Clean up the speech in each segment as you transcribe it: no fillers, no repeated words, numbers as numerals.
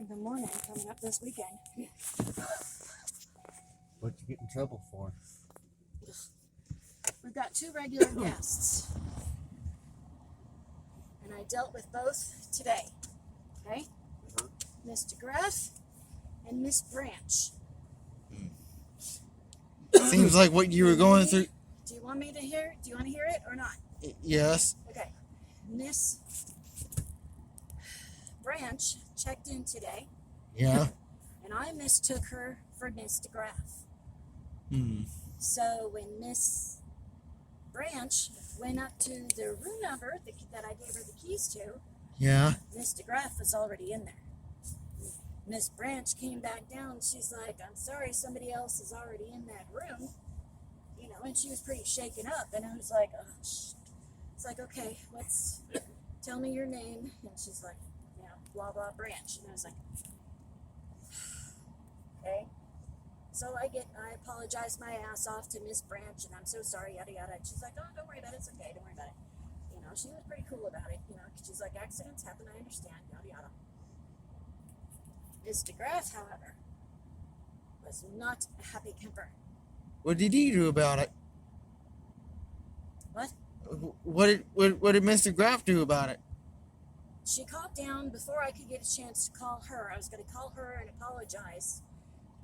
the morning coming up this weekend. What'd you get in trouble for? We've got 2 regular guests, and I dealt with both today. Okay, Mr. Graff and Miss Branch. Seems like what you were going through. Do you want me to hear? Do you want to hear it or not? Yes. Okay, Miss Branch checked in today. Yeah. And I mistook her for Mr. Graff. So when Miss Branch went up to the room number that I gave her the keys to, Yeah. Mr. Graff was already in there. Miss Branch came back down. She's like, "I'm sorry, somebody else is already in that room." You know, and she was pretty shaken up. And I was like, "Oh, shit." It's like, "Okay, tell me your name." And she's like, blah, blah, Branch. And I was like, okay. So I apologize my ass off to Miss Branch, and I'm so sorry, yada, yada. And she's like, "Oh, don't worry about it. It's okay. Don't worry about it." You know, she was pretty cool about it. You know, she's like, "Accidents happen. I understand, yada, yada." Mr. Graff, however, was not a happy camper. What did he do about it? What? What did Mr. Graff do about it? She called down before I could get a chance to call her. I was going to call her and apologize.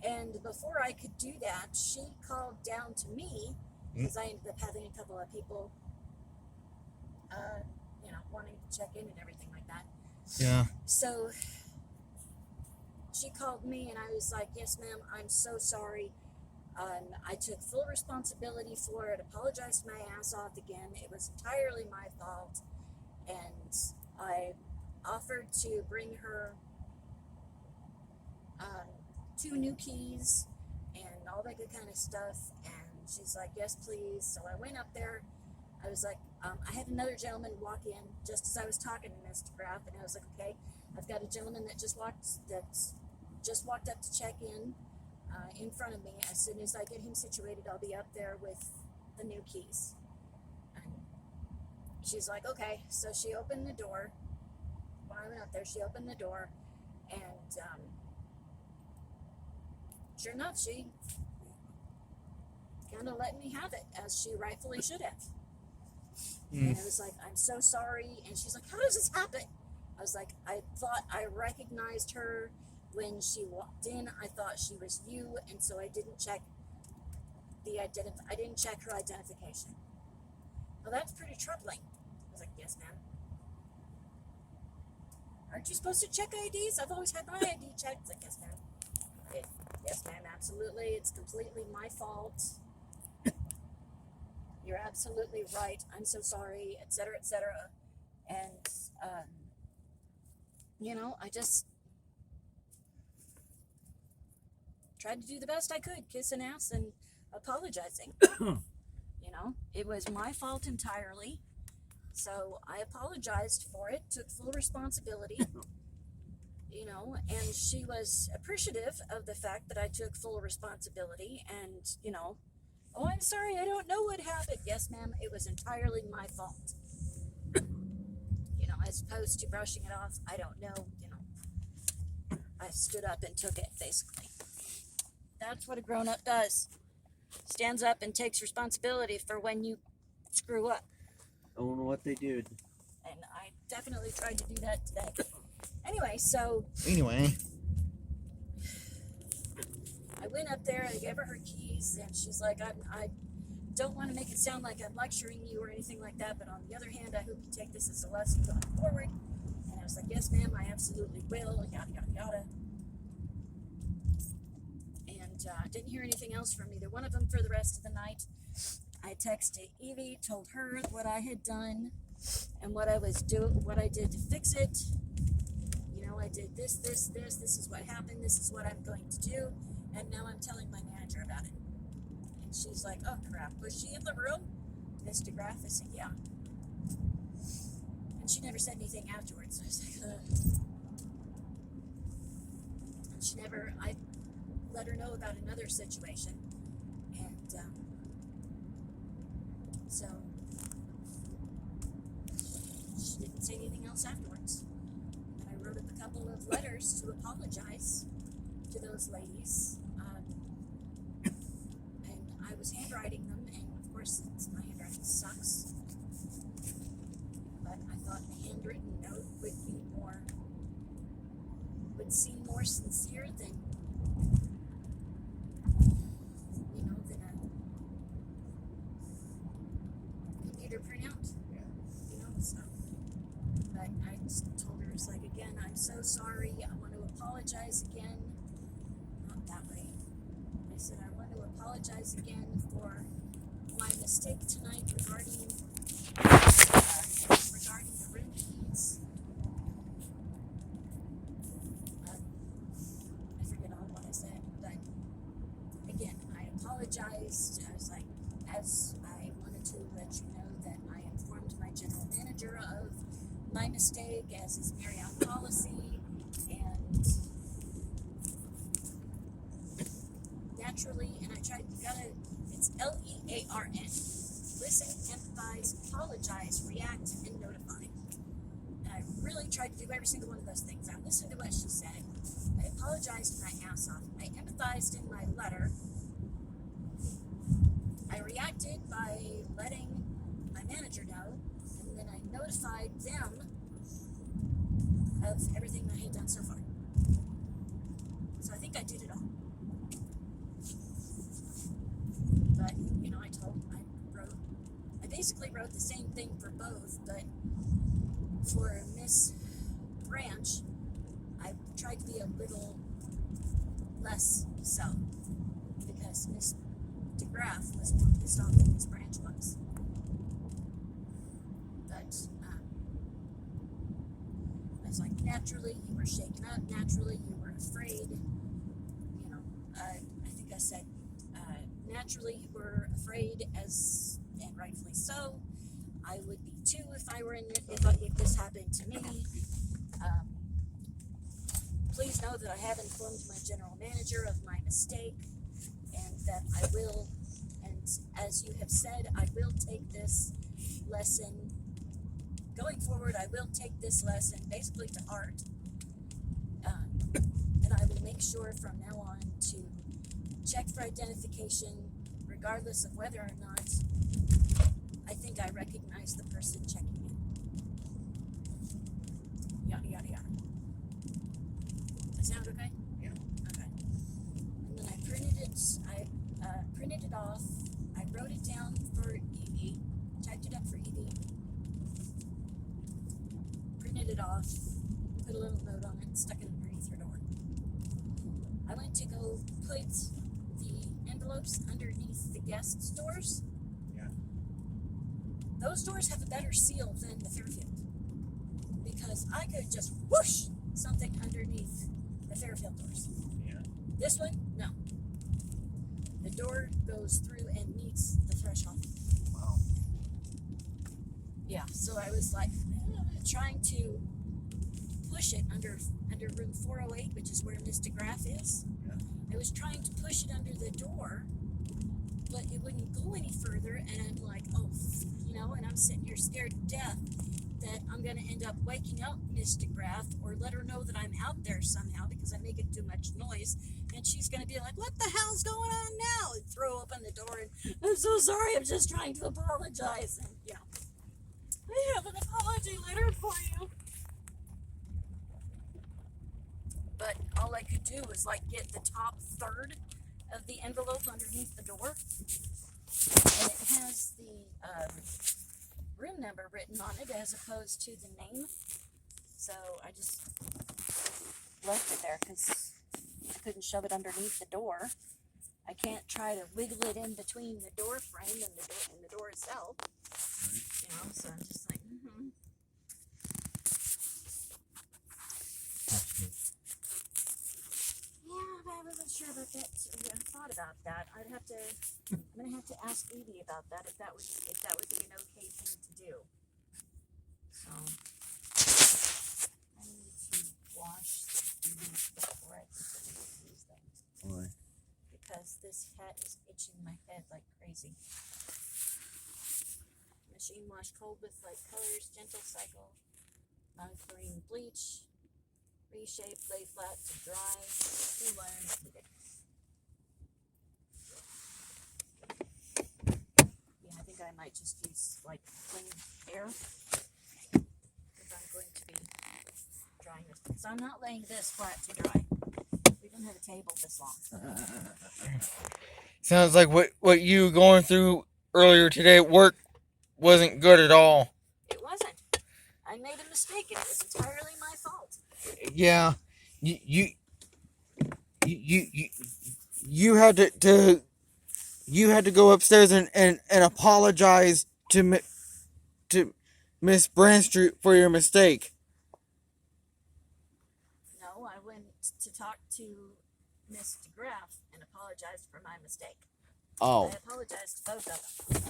And before I could do that, she called down to me, because I ended up having a couple of people, wanting to check in and everything like that. Yeah. So she called me, and I was like, "Yes, ma'am, I'm so sorry. I took full responsibility for it, apologized my ass off again. It was entirely my fault." And I offered to bring her 2 new keys and all that good kind of stuff. And she's like, "Yes, please." So I went up there. I was like, I had another gentleman walk in just as I was talking to Mr. Graff, and I was like, "Okay, I've got a gentleman that just walked up to check in front of me. As soon as I get him situated, I'll be up there with the new keys." And she's like, "Okay." So she opened the door. When I went up there, she opened the door, and sure enough, she kind of let me have it, as she rightfully should have. And I was like, "I'm so sorry." And she's like, "How does this happen?" I was like, "I thought I recognized her when she walked in. I thought she was you, and so I didn't check I didn't check her identification." "Well, that's pretty troubling." I was like, "Yes, ma'am." "Aren't you supposed to check IDs? I've always had my ID checked." It's like, "Yes, ma'am." "Yes, ma'am, absolutely. It's completely my fault. You're absolutely right. I'm so sorry," etc., etc. And, I just tried to do the best I could, kissing ass and apologizing. It was my fault entirely. So I apologized for it, took full responsibility, and she was appreciative of the fact that I took full responsibility. And, "Oh, I'm sorry, I don't know what happened." "Yes, ma'am, it was entirely my fault." As opposed to brushing it off, "I don't know," I stood up and took it, basically. That's what a grown-up does. Stands up and takes responsibility for when you screw up. Own what they did. And I definitely tried to do that today. Anyway, so I went up there, I gave her keys, and she's like, I don't want to make it sound like I'm lecturing you or anything like that, but on the other hand, I hope you take this as a lesson going forward." And I was like, "Yes, ma'am, I absolutely will," yada, yada, yada. And didn't hear anything else from either one of them for the rest of the night. I texted Evie, told her what I had done and what I did to fix it. I did this is what happened, this is what I'm going to do, and now I'm telling my manager about it. And she's like, "Oh, crap, was she in the room, Mr. Graff?" I said, "Yeah." And she never said anything afterwards. I was like, ugh. And I let her know about another situation. And so she didn't say anything else afterwards. And I wrote up a couple of letters to apologize to those ladies. And I was handwriting them, and of course, my handwriting sucks. But I thought a handwritten note would seem more sincere than, than a computer printout. So. But I just told her, it's like, again, I'm so sorry. I want to apologize again. Not that way. I said, I want to apologize again for my mistake tonight regarding the room keys. I forget all what I said, but again, I apologized. I was like, as I wanted to let you know that I informed my general manager of my mistake, as is Marriott policy, and naturally, and I tried, it's LEARN. Listen, empathize, apologize, react, and notify. And I really tried to do every single one of those things. I listened to what she said. I apologized my ass off. I empathized in my letter. I reacted by letting my manager know, and then I notified them of everything I had done so far. So I think I did it all. But, I basically wrote the same thing for both, but for Miss Branch, I tried to be a little less so, because Miss DeGraff was more pissed off than Miss Branch was. But I was like, naturally you were shaken up, naturally you were afraid, I think I said, naturally you were afraid, and rightfully so. I would be too if this happened to me. Please know that I have informed my general manager of my mistake, and that I will, and as you have said, I will take this lesson going forward. I will take this lesson basically to heart, and I will make sure from now on to check for identification, regardless of whether or not I think I recognize the person checking in. Yada yada yada. Does that sound okay? Yeah. Okay. And then I printed it off. I wrote it down for Evie, typed it up for Evie, printed it off, put a little note on it, stuck it underneath her door. I went to go put the envelopes underneath the guests' doors. Yeah. Those doors have a better seal than the Fairfield, because I could just whoosh something underneath the Fairfield doors. Yeah. This one, no. The door goes through and meets the threshold. Wow. Yeah, so I was like trying to push it under room 408, which is where Miss DeGraff is. Yeah. I was trying to push it under the door, but it wouldn't go any further, and I'm like, and I'm sitting here scared to death that I'm going to end up waking up Miss DeGraff, or let her know that I'm out there somehow because I'm making too much noise, and she's going to be like, what the hell's going on now? And throw open the door, and I'm so sorry, I'm just trying to apologize, and I have an apology letter for you. But all I could do was get the top third of the envelope underneath the door, and it has the room number written on it as opposed to the name. So I just left it there because I couldn't shove it underneath the door. I can't try to wiggle it in between the door frame and the door itself. So I'm just like, Yeah, I wasn't sure about that. I thought about that. I'm gonna have to ask Evie about that if that would be an okay thing to do. So I need to wash these before I use them. Why? Because this cat is itching my head like crazy. Machine wash cold with light colors, gentle cycle, non-chlorine bleach, reshape, lay flat to dry. Two lines. Yeah, I think I might just use like clean air if I'm going to be drying this. So I'm not laying this flat to dry. We don't have a table this long. Sounds like what you were going through earlier today at work wasn't good at all. It wasn't. I made a mistake and it was entirely my fault. Yeah, you had to you had to go upstairs and apologize to Miss Branstreet for your mistake. No, I went to talk to Miss DeGraff and apologized for my mistake. Oh, I apologized to both of them.